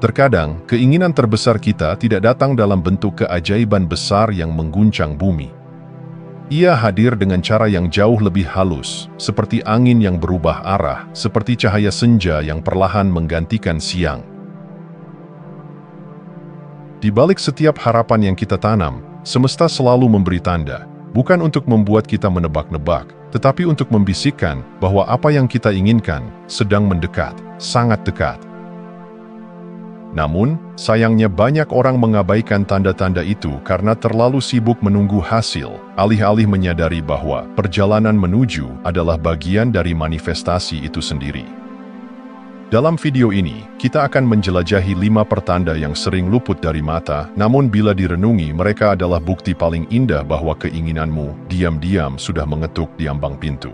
Terkadang, keinginan terbesar kita tidak datang dalam bentuk keajaiban besar yang mengguncang bumi. Ia hadir dengan cara yang jauh lebih halus, seperti angin yang berubah arah, seperti cahaya senja yang perlahan menggantikan siang. Di balik setiap harapan yang kita tanam, semesta selalu memberi tanda, bukan untuk membuat kita menebak-nebak, tetapi untuk membisikkan bahwa apa yang kita inginkan sedang mendekat, sangat dekat. Namun, sayangnya banyak orang mengabaikan tanda-tanda itu karena terlalu sibuk menunggu hasil, alih-alih menyadari bahwa perjalanan menuju adalah bagian dari manifestasi itu sendiri. Dalam video ini, kita akan menjelajahi 5 pertanda yang sering luput dari mata, namun bila direnungi mereka adalah bukti paling indah bahwa keinginanmu diam-diam sudah mengetuk di ambang pintu.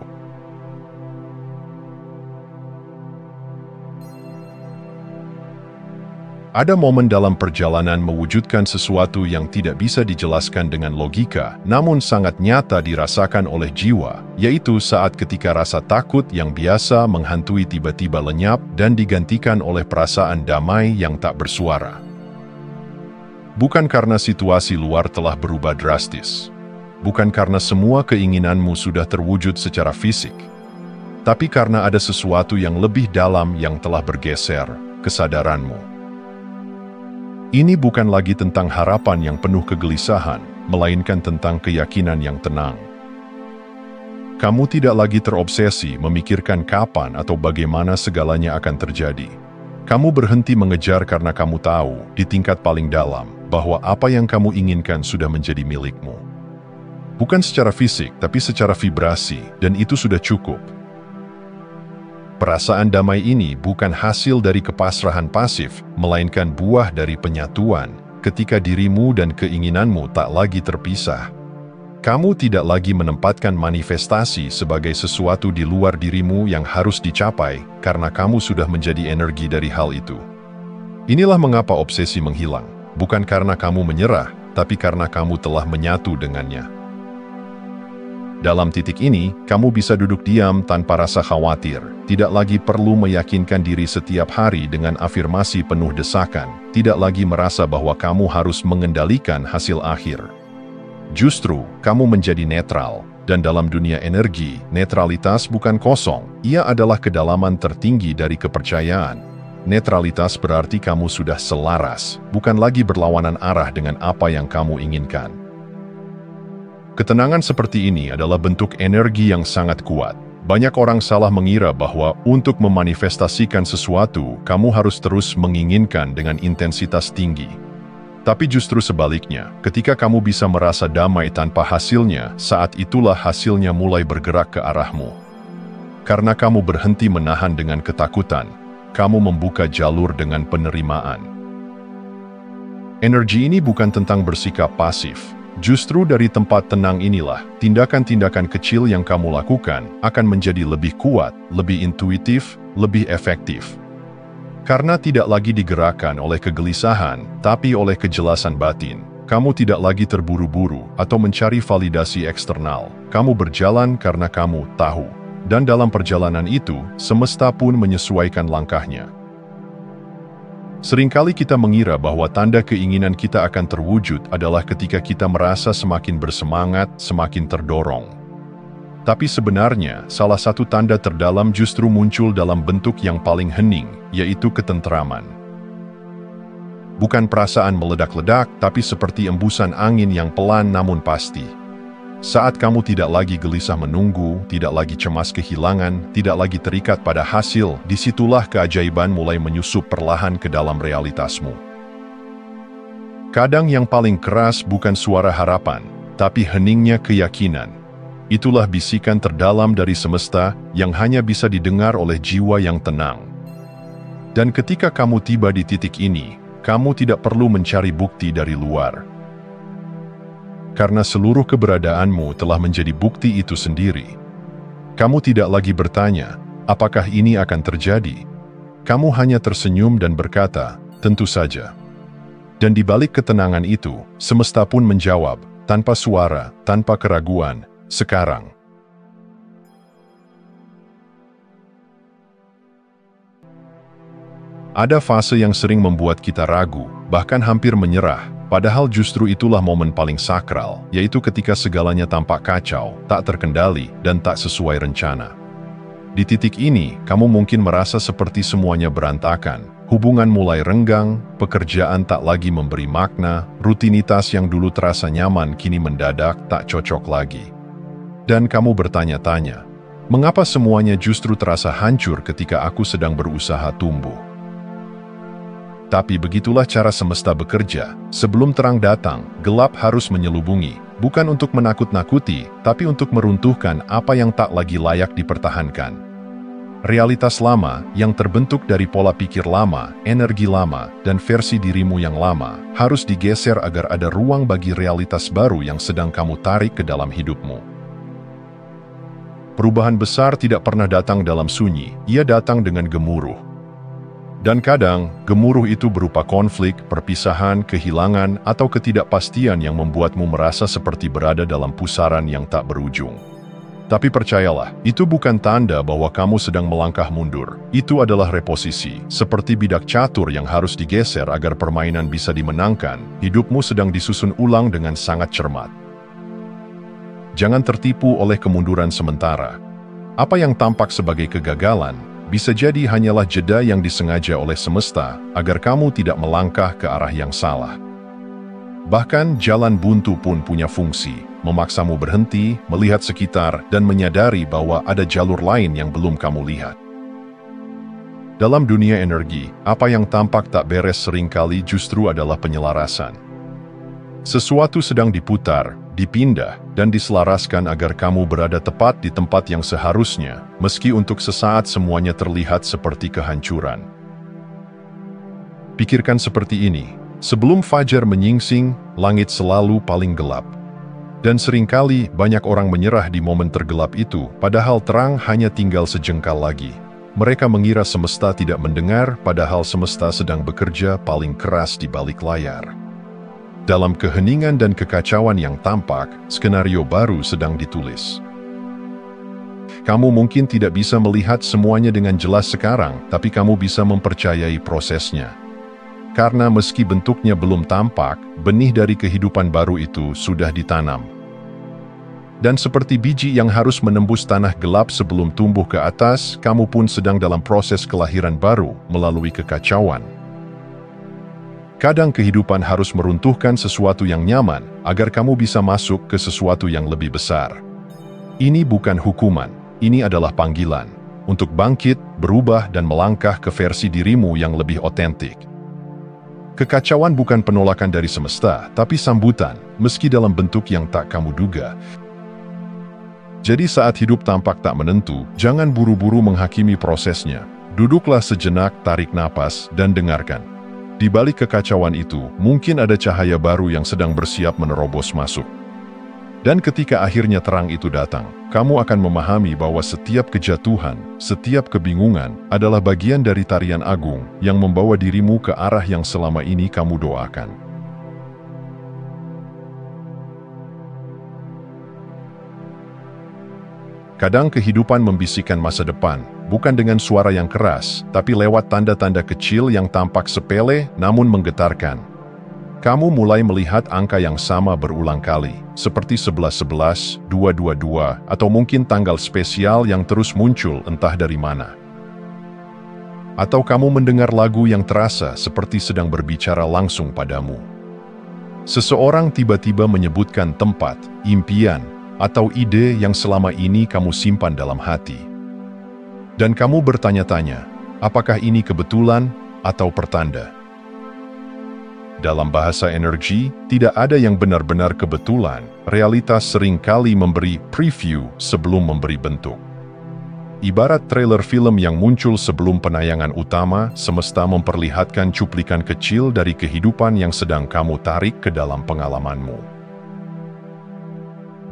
Ada momen dalam perjalanan mewujudkan sesuatu yang tidak bisa dijelaskan dengan logika, namun sangat nyata dirasakan oleh jiwa, yaitu saat ketika rasa takut yang biasa menghantui tiba-tiba lenyap dan digantikan oleh perasaan damai yang tak bersuara. Bukan karena situasi luar telah berubah drastis, bukan karena semua keinginanmu sudah terwujud secara fisik, tapi karena ada sesuatu yang lebih dalam yang telah bergeser, kesadaranmu. Ini bukan lagi tentang harapan yang penuh kegelisahan, melainkan tentang keyakinan yang tenang. Kamu tidak lagi terobsesi memikirkan kapan atau bagaimana segalanya akan terjadi. Kamu berhenti mengejar karena kamu tahu, di tingkat paling dalam, bahwa apa yang kamu inginkan sudah menjadi milikmu. Bukan secara fisik, tapi secara vibrasi, dan itu sudah cukup. Perasaan damai ini bukan hasil dari kepasrahan pasif, melainkan buah dari penyatuan, ketika dirimu dan keinginanmu tak lagi terpisah. Kamu tidak lagi menempatkan manifestasi sebagai sesuatu di luar dirimu yang harus dicapai, karena kamu sudah menjadi energi dari hal itu. Inilah mengapa obsesi menghilang, bukan karena kamu menyerah, tapi karena kamu telah menyatu dengannya. Dalam titik ini, kamu bisa duduk diam tanpa rasa khawatir, tidak lagi perlu meyakinkan diri setiap hari dengan afirmasi penuh desakan, tidak lagi merasa bahwa kamu harus mengendalikan hasil akhir. Justru, kamu menjadi netral, dan dalam dunia energi, netralitas bukan kosong, ia adalah kedalaman tertinggi dari kepercayaan. Netralitas berarti kamu sudah selaras, bukan lagi berlawanan arah dengan apa yang kamu inginkan. Ketenangan seperti ini adalah bentuk energi yang sangat kuat. Banyak orang salah mengira bahwa untuk memanifestasikan sesuatu, kamu harus terus menginginkan dengan intensitas tinggi. Tapi justru sebaliknya, ketika kamu bisa merasa damai tanpa hasilnya, saat itulah hasilnya mulai bergerak ke arahmu. Karena kamu berhenti menahan dengan ketakutan, kamu membuka jalur dengan penerimaan. Energi ini bukan tentang bersikap pasif. Justru dari tempat tenang inilah, tindakan-tindakan kecil yang kamu lakukan akan menjadi lebih kuat, lebih intuitif, lebih efektif. Karena tidak lagi digerakkan oleh kegelisahan, tapi oleh kejelasan batin. Kamu tidak lagi terburu-buru atau mencari validasi eksternal. Kamu berjalan karena kamu tahu. Dan dalam perjalanan itu, semesta pun menyesuaikan langkahnya. Seringkali kita mengira bahwa tanda keinginan kita akan terwujud adalah ketika kita merasa semakin bersemangat, semakin terdorong. Tapi sebenarnya, salah satu tanda terdalam justru muncul dalam bentuk yang paling hening, yaitu ketentraman. Bukan perasaan meledak-ledak, tapi seperti embusan angin yang pelan namun pasti. Saat kamu tidak lagi gelisah menunggu, tidak lagi cemas kehilangan, tidak lagi terikat pada hasil, disitulah keajaiban mulai menyusup perlahan ke dalam realitasmu. Kadang yang paling keras bukan suara harapan, tapi heningnya keyakinan. Itulah bisikan terdalam dari semesta yang hanya bisa didengar oleh jiwa yang tenang. Dan ketika kamu tiba di titik ini, kamu tidak perlu mencari bukti dari luar. Karena seluruh keberadaanmu telah menjadi bukti itu sendiri. Kamu tidak lagi bertanya, apakah ini akan terjadi? Kamu hanya tersenyum dan berkata, tentu saja. Dan di balik ketenangan itu, semesta pun menjawab, tanpa suara, tanpa keraguan, sekarang. Ada fase yang sering membuat kita ragu, bahkan hampir menyerah, padahal justru itulah momen paling sakral, yaitu ketika segalanya tampak kacau, tak terkendali, dan tak sesuai rencana. Di titik ini, kamu mungkin merasa seperti semuanya berantakan. Hubungan mulai renggang, pekerjaan tak lagi memberi makna, rutinitas yang dulu terasa nyaman kini mendadak tak cocok lagi. Dan kamu bertanya-tanya, mengapa semuanya justru terasa hancur ketika aku sedang berusaha tumbuh? Tapi begitulah cara semesta bekerja. Sebelum terang datang, gelap harus menyelubungi, bukan untuk menakut-nakuti, tapi untuk meruntuhkan apa yang tak lagi layak dipertahankan. Realitas lama, yang terbentuk dari pola pikir lama, energi lama, dan versi dirimu yang lama, harus digeser agar ada ruang bagi realitas baru yang sedang kamu tarik ke dalam hidupmu. Perubahan besar tidak pernah datang dalam sunyi, ia datang dengan gemuruh. Dan kadang, gemuruh itu berupa konflik, perpisahan, kehilangan, atau ketidakpastian yang membuatmu merasa seperti berada dalam pusaran yang tak berujung. Tapi percayalah, itu bukan tanda bahwa kamu sedang melangkah mundur. Itu adalah reposisi, seperti bidak catur yang harus digeser agar permainan bisa dimenangkan. Hidupmu sedang disusun ulang dengan sangat cermat. Jangan tertipu oleh kemunduran sementara. Apa yang tampak sebagai kegagalan, bisa jadi hanyalah jeda yang disengaja oleh semesta agar kamu tidak melangkah ke arah yang salah. Bahkan jalan buntu pun punya fungsi, memaksamu berhenti, melihat sekitar, dan menyadari bahwa ada jalur lain yang belum kamu lihat. Dalam dunia energi, apa yang tampak tak beres seringkali justru adalah penyelarasan. Sesuatu sedang diputar, dipindah, dan diselaraskan agar kamu berada tepat di tempat yang seharusnya, meski untuk sesaat semuanya terlihat seperti kehancuran. Pikirkan seperti ini, sebelum fajar menyingsing, langit selalu paling gelap. Dan seringkali banyak orang menyerah di momen tergelap itu, padahal terang hanya tinggal sejengkal lagi. Mereka mengira semesta tidak mendengar, padahal semesta sedang bekerja paling keras di balik layar. Dalam keheningan dan kekacauan yang tampak, skenario baru sedang ditulis. Kamu mungkin tidak bisa melihat semuanya dengan jelas sekarang, tapi kamu bisa mempercayai prosesnya. Karena meski bentuknya belum tampak, benih dari kehidupan baru itu sudah ditanam. Dan seperti biji yang harus menembus tanah gelap sebelum tumbuh ke atas, kamu pun sedang dalam proses kelahiran baru melalui kekacauan. Kadang kehidupan harus meruntuhkan sesuatu yang nyaman, agar kamu bisa masuk ke sesuatu yang lebih besar. Ini bukan hukuman, ini adalah panggilan, untuk bangkit, berubah dan melangkah ke versi dirimu yang lebih otentik. Kekacauan bukan penolakan dari semesta, tapi sambutan, meski dalam bentuk yang tak kamu duga. Jadi saat hidup tampak tak menentu, jangan buru-buru menghakimi prosesnya. Duduklah sejenak, tarik napas, dan dengarkan. Di balik kekacauan itu, mungkin ada cahaya baru yang sedang bersiap menerobos masuk. Dan ketika akhirnya terang itu datang, kamu akan memahami bahwa setiap kejatuhan, setiap kebingungan, adalah bagian dari tarian agung yang membawa dirimu ke arah yang selama ini kamu doakan. Kadang kehidupan membisikkan masa depan, bukan dengan suara yang keras, tapi lewat tanda-tanda kecil yang tampak sepele namun menggetarkan. Kamu mulai melihat angka yang sama berulang kali, seperti 1111, 222, atau mungkin tanggal spesial yang terus muncul entah dari mana. Atau kamu mendengar lagu yang terasa seperti sedang berbicara langsung padamu. Seseorang tiba-tiba menyebutkan tempat, impian, atau ide yang selama ini kamu simpan dalam hati. Dan kamu bertanya-tanya, apakah ini kebetulan atau pertanda? Dalam bahasa energi, tidak ada yang benar-benar kebetulan. Realitas seringkali memberi preview sebelum memberi bentuk. Ibarat trailer film yang muncul sebelum penayangan utama, semesta memperlihatkan cuplikan kecil dari kehidupan yang sedang kamu tarik ke dalam pengalamanmu.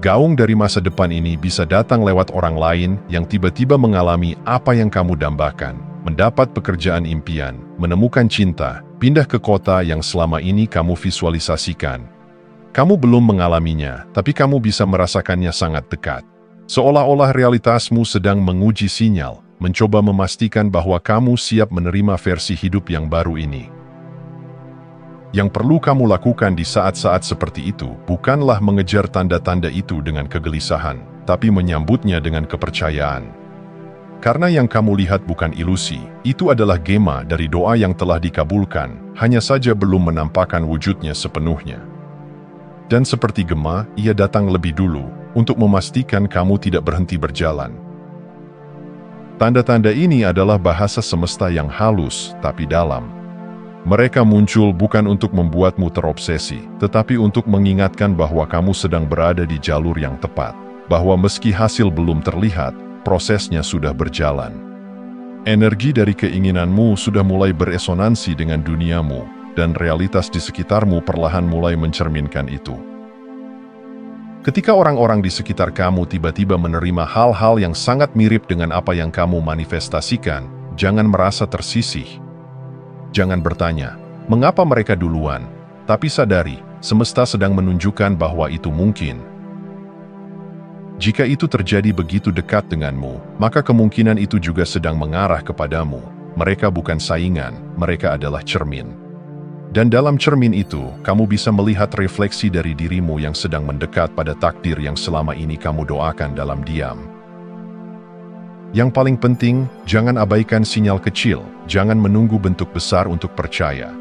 Gaung dari masa depan ini bisa datang lewat orang lain yang tiba-tiba mengalami apa yang kamu dambakan, mendapat pekerjaan impian, menemukan cinta, pindah ke kota yang selama ini kamu visualisasikan. Kamu belum mengalaminya, tapi kamu bisa merasakannya sangat dekat. Seolah-olah realitasmu sedang menguji sinyal, mencoba memastikan bahwa kamu siap menerima versi hidup yang baru ini. Yang perlu kamu lakukan di saat-saat seperti itu bukanlah mengejar tanda-tanda itu dengan kegelisahan, tapi menyambutnya dengan kepercayaan. Karena yang kamu lihat bukan ilusi, itu adalah gema dari doa yang telah dikabulkan, hanya saja belum menampakkan wujudnya sepenuhnya. Dan seperti gema, ia datang lebih dulu, untuk memastikan kamu tidak berhenti berjalan. Tanda-tanda ini adalah bahasa semesta yang halus, tapi dalam. Mereka muncul bukan untuk membuatmu terobsesi, tetapi untuk mengingatkan bahwa kamu sedang berada di jalur yang tepat, bahwa meski hasil belum terlihat, prosesnya sudah berjalan. Energi dari keinginanmu sudah mulai beresonansi dengan duniamu, dan realitas di sekitarmu perlahan mulai mencerminkan itu. Ketika orang-orang di sekitar kamu tiba-tiba menerima hal-hal yang sangat mirip dengan apa yang kamu manifestasikan, jangan merasa tersisih. Jangan bertanya, mengapa mereka duluan? Tapi sadari, semesta sedang menunjukkan bahwa itu mungkin. Jika itu terjadi begitu dekat denganmu, maka kemungkinan itu juga sedang mengarah kepadamu. Mereka bukan saingan, mereka adalah cermin. Dan dalam cermin itu, kamu bisa melihat refleksi dari dirimu yang sedang mendekat pada takdir yang selama ini kamu doakan dalam diam. Yang paling penting, jangan abaikan sinyal kecil, jangan menunggu bentuk besar untuk percaya.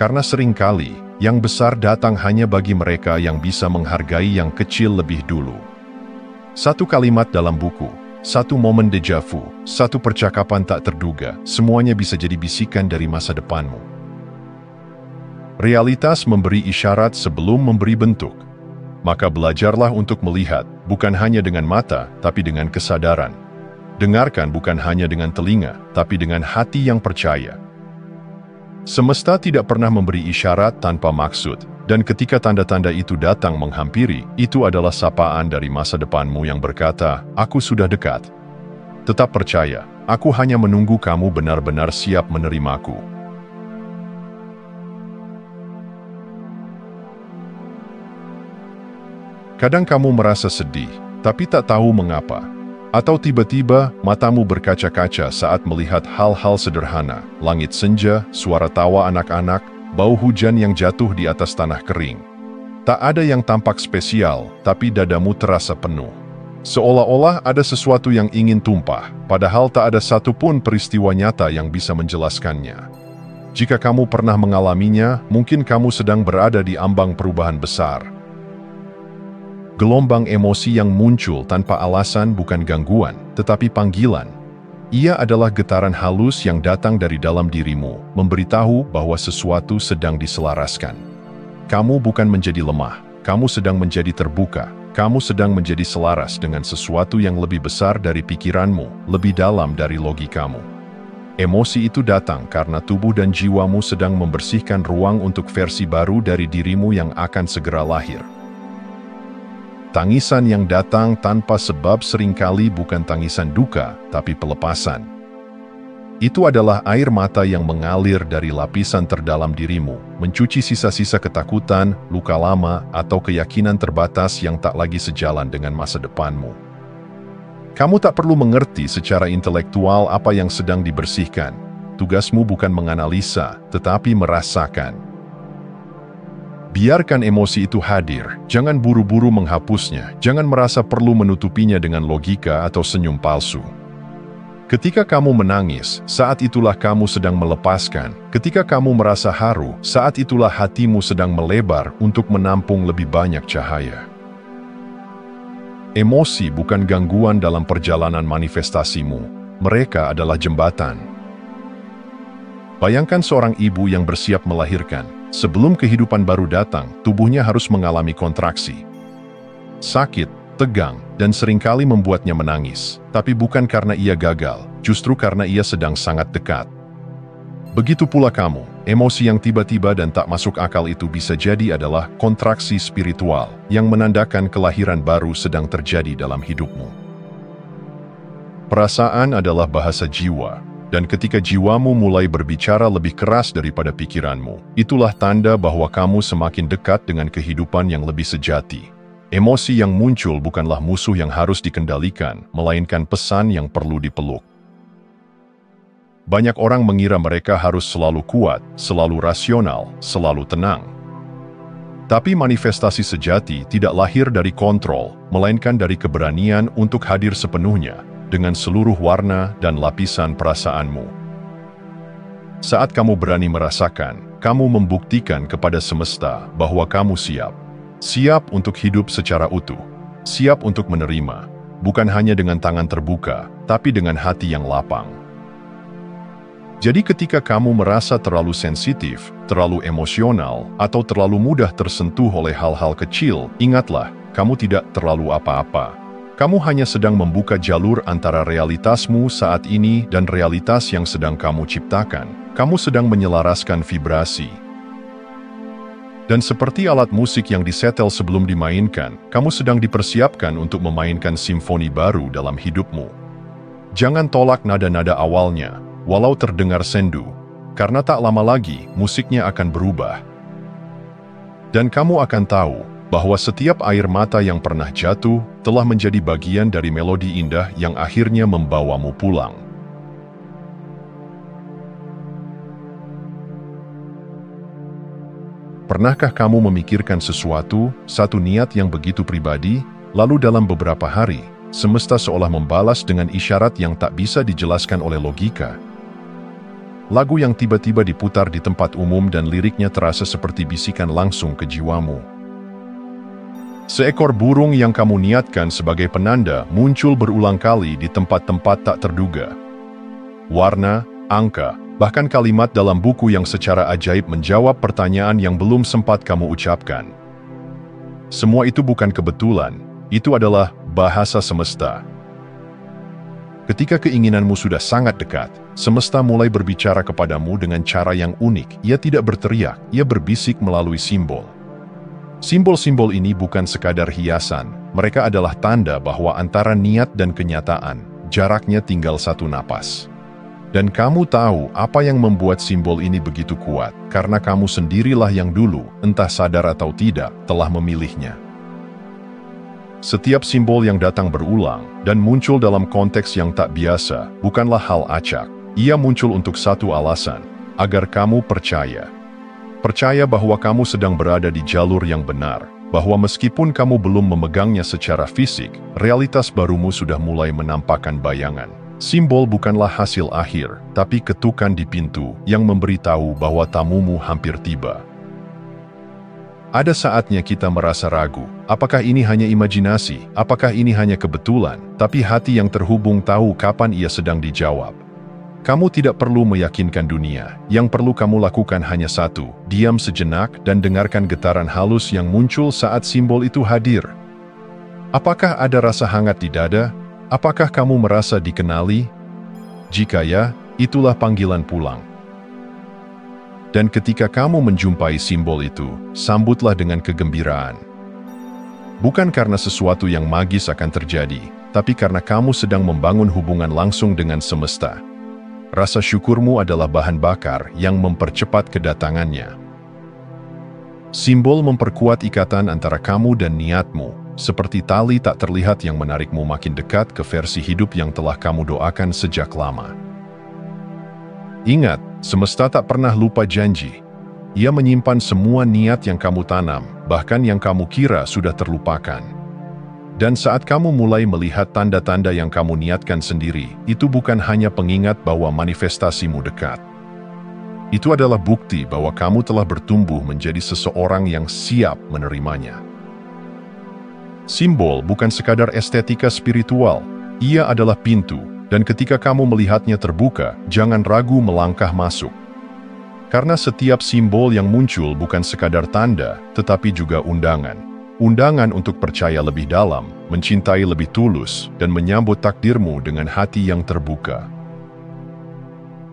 Karena seringkali, yang besar datang hanya bagi mereka yang bisa menghargai yang kecil lebih dulu. Satu kalimat dalam buku, satu momen deja vu, satu percakapan tak terduga, semuanya bisa jadi bisikan dari masa depanmu. Realitas memberi isyarat sebelum memberi bentuk. Maka belajarlah untuk melihat, bukan hanya dengan mata, tapi dengan kesadaran. Dengarkan bukan hanya dengan telinga, tapi dengan hati yang percaya. Semesta tidak pernah memberi isyarat tanpa maksud, dan ketika tanda-tanda itu datang menghampiri, itu adalah sapaan dari masa depanmu yang berkata, "Aku sudah dekat." Tetap percaya, aku hanya menunggu kamu benar-benar siap menerimaku. Kadang kamu merasa sedih, tapi tak tahu mengapa. Atau tiba-tiba matamu berkaca-kaca saat melihat hal-hal sederhana, langit senja, suara tawa anak-anak, bau hujan yang jatuh di atas tanah kering. Tak ada yang tampak spesial, tapi dadamu terasa penuh. Seolah-olah ada sesuatu yang ingin tumpah, padahal tak ada satupun peristiwa nyata yang bisa menjelaskannya. Jika kamu pernah mengalaminya, mungkin kamu sedang berada di ambang perubahan besar. Gelombang emosi yang muncul tanpa alasan bukan gangguan, tetapi panggilan. Ia adalah getaran halus yang datang dari dalam dirimu, memberitahu bahwa sesuatu sedang diselaraskan. Kamu bukan menjadi lemah, kamu sedang menjadi terbuka, kamu sedang menjadi selaras dengan sesuatu yang lebih besar dari pikiranmu, lebih dalam dari logikamu. Emosi itu datang karena tubuh dan jiwamu sedang membersihkan ruang untuk versi baru dari dirimu yang akan segera lahir. Tangisan yang datang tanpa sebab seringkali bukan tangisan duka, tapi pelepasan. Itu adalah air mata yang mengalir dari lapisan terdalam dirimu, mencuci sisa-sisa ketakutan, luka lama, atau keyakinan terbatas yang tak lagi sejalan dengan masa depanmu. Kamu tak perlu mengerti secara intelektual apa yang sedang dibersihkan. Tugasmu bukan menganalisa, tetapi merasakan. Biarkan emosi itu hadir, jangan buru-buru menghapusnya, jangan merasa perlu menutupinya dengan logika atau senyum palsu. Ketika kamu menangis, saat itulah kamu sedang melepaskan. Ketika kamu merasa haru, saat itulah hatimu sedang melebar untuk menampung lebih banyak cahaya. Emosi bukan gangguan dalam perjalanan manifestasimu, mereka adalah jembatan. Bayangkan seorang ibu yang bersiap melahirkan. Sebelum kehidupan baru datang, tubuhnya harus mengalami kontraksi. Sakit, tegang, dan seringkali membuatnya menangis. Tapi bukan karena ia gagal, justru karena ia sedang sangat dekat. Begitu pula kamu, emosi yang tiba-tiba dan tak masuk akal itu bisa jadi adalah kontraksi spiritual yang menandakan kelahiran baru sedang terjadi dalam hidupmu. Perasaan adalah bahasa jiwa. Dan ketika jiwamu mulai berbicara lebih keras daripada pikiranmu, itulah tanda bahwa kamu semakin dekat dengan kehidupan yang lebih sejati. Emosi yang muncul bukanlah musuh yang harus dikendalikan, melainkan pesan yang perlu dipeluk. Banyak orang mengira mereka harus selalu kuat, selalu rasional, selalu tenang. Tapi manifestasi sejati tidak lahir dari kontrol, melainkan dari keberanian untuk hadir sepenuhnya, dengan seluruh warna dan lapisan perasaanmu. Saat kamu berani merasakan, kamu membuktikan kepada semesta bahwa kamu siap. Siap untuk hidup secara utuh. Siap untuk menerima, bukan hanya dengan tangan terbuka, tapi dengan hati yang lapang. Jadi ketika kamu merasa terlalu sensitif, terlalu emosional, atau terlalu mudah tersentuh oleh hal-hal kecil, ingatlah, kamu tidak terlalu apa-apa. Kamu hanya sedang membuka jalur antara realitasmu saat ini dan realitas yang sedang kamu ciptakan. Kamu sedang menyelaraskan vibrasi. Dan seperti alat musik yang disetel sebelum dimainkan, kamu sedang dipersiapkan untuk memainkan simfoni baru dalam hidupmu. Jangan tolak nada-nada awalnya, walau terdengar sendu, karena tak lama lagi musiknya akan berubah. Dan kamu akan tahu bahwa setiap air mata yang pernah jatuh telah menjadi bagian dari melodi indah yang akhirnya membawamu pulang. Pernahkah kamu memikirkan sesuatu, satu niat yang begitu pribadi, lalu dalam beberapa hari, semesta seolah membalas dengan isyarat yang tak bisa dijelaskan oleh logika? Lagu yang tiba-tiba diputar di tempat umum dan liriknya terasa seperti bisikan langsung ke jiwamu. Seekor burung yang kamu niatkan sebagai penanda muncul berulang kali di tempat-tempat tak terduga. Warna, angka, bahkan kalimat dalam buku yang secara ajaib menjawab pertanyaan yang belum sempat kamu ucapkan. Semua itu bukan kebetulan, itu adalah bahasa semesta. Ketika keinginanmu sudah sangat dekat, semesta mulai berbicara kepadamu dengan cara yang unik. Ia tidak berteriak, ia berbisik melalui simbol. Simbol-simbol ini bukan sekadar hiasan, mereka adalah tanda bahwa antara niat dan kenyataan, jaraknya tinggal satu napas. Dan kamu tahu apa yang membuat simbol ini begitu kuat, karena kamu sendirilah yang dulu, entah sadar atau tidak, telah memilihnya. Setiap simbol yang datang berulang dan muncul dalam konteks yang tak biasa bukanlah hal acak. Ia muncul untuk satu alasan, agar kamu percaya. Percaya bahwa kamu sedang berada di jalur yang benar, bahwa meskipun kamu belum memegangnya secara fisik, realitas barumu sudah mulai menampakkan bayangan. Simbol bukanlah hasil akhir, tapi ketukan di pintu yang memberitahu bahwa tamumu hampir tiba. Ada saatnya kita merasa ragu, apakah ini hanya imajinasi, apakah ini hanya kebetulan, tapi hati yang terhubung tahu kapan ia sedang dijawab. Kamu tidak perlu meyakinkan dunia, yang perlu kamu lakukan hanya satu, diam sejenak dan dengarkan getaran halus yang muncul saat simbol itu hadir. Apakah ada rasa hangat di dada? Apakah kamu merasa dikenali? Jika ya, itulah panggilan pulang. Dan ketika kamu menjumpai simbol itu, sambutlah dengan kegembiraan. Bukan karena sesuatu yang magis akan terjadi, tapi karena kamu sedang membangun hubungan langsung dengan semesta. Rasa syukurmu adalah bahan bakar yang mempercepat kedatangannya. Simbol memperkuat ikatan antara kamu dan niatmu, seperti tali tak terlihat yang menarikmu makin dekat ke versi hidup yang telah kamu doakan sejak lama. Ingat, semesta tak pernah lupa janji. Ia menyimpan semua niat yang kamu tanam, bahkan yang kamu kira sudah terlupakan. Dan saat kamu mulai melihat tanda-tanda yang kamu niatkan sendiri, itu bukan hanya pengingat bahwa manifestasimu dekat. Itu adalah bukti bahwa kamu telah bertumbuh menjadi seseorang yang siap menerimanya. Simbol bukan sekadar estetika spiritual, ia adalah pintu, dan ketika kamu melihatnya terbuka, jangan ragu melangkah masuk. Karena setiap simbol yang muncul bukan sekadar tanda, tetapi juga undangan. Undangan untuk percaya lebih dalam, mencintai lebih tulus, dan menyambut takdirmu dengan hati yang terbuka.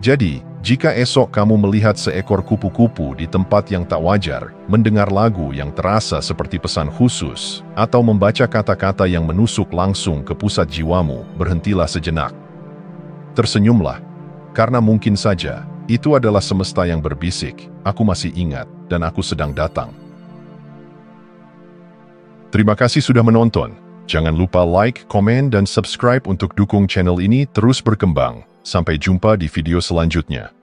Jadi, jika esok kamu melihat seekor kupu-kupu di tempat yang tak wajar, mendengar lagu yang terasa seperti pesan khusus, atau membaca kata-kata yang menusuk langsung ke pusat jiwamu, berhentilah sejenak. Tersenyumlah, karena mungkin saja, itu adalah semesta yang berbisik, aku masih ingat, dan aku sedang datang. Terima kasih sudah menonton. Jangan lupa like, komen, dan subscribe untuk dukung channel ini terus berkembang. Sampai jumpa di video selanjutnya.